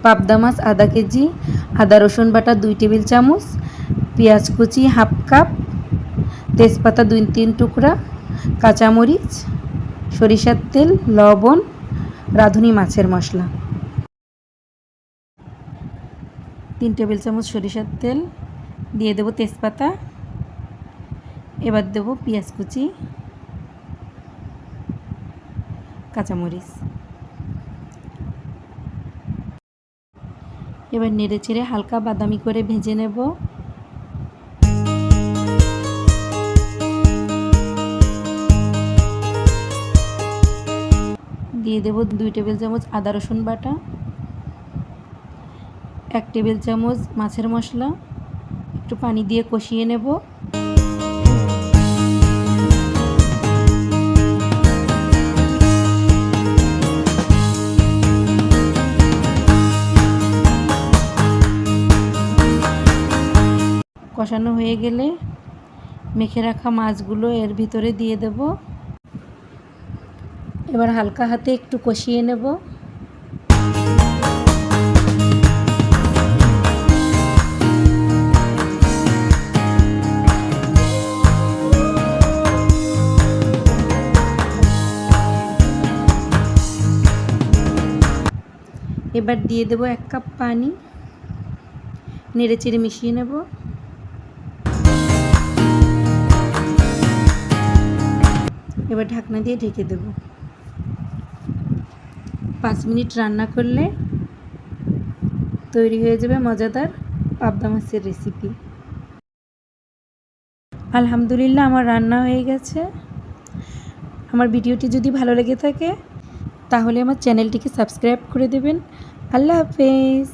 পাবদা মাছ আধা কেজি, আদা রসুন বাটা 2 টেবিল চামচ, পেঁয়াজ কুচি হাফ কাপ, তেজপাতা 2-3 টুকরা, কাঁচামরিচ, সরিষার তেল, লবণ, রাঁধুনি মাছের মশলা। 3 টেবিল চামচ সরিষার তেল দিয়ে দেব, তেজপাতা। এবার দেব পেঁয়াজ কুচি, কাঁচামরিচ। এবার নেড়ে চেড়ে হালকা বাদামি করে ভেজে নেব। দিয়ে দেব 2 টেবিল চামচ আদা রসুন বাটা, 1 টেবিল চামচ মাছের মশলা। একটু পানি দিয়ে কষিয়ে নেব। কষানো হয়ে গেলে মেখে রাখা মাছগুলো এর ভিতরে দিয়ে দেব। এবার হালকা হাতে একটু কষিয়ে নেব। এবার দিয়ে দেব 1 কাপ পানি, নেড়ে চেড়ে মিশিয়ে নেব। এবার ঢাকনা দিয়ে ঢেকে দেব। 5 মিনিট রান্না করলে তৈরি হয়ে যাবে মজাদার পাবদা মাছের রেসিপি। আলহামদুলিল্লাহ, আমার রান্না হয়ে গেছে। আমার ভিডিওটি যদি ভালো লেগে থাকে তাহলে আমার চ্যানেলটিকে সাবস্ক্রাইব করে দেবেন। আল্লাহ হাফেজ।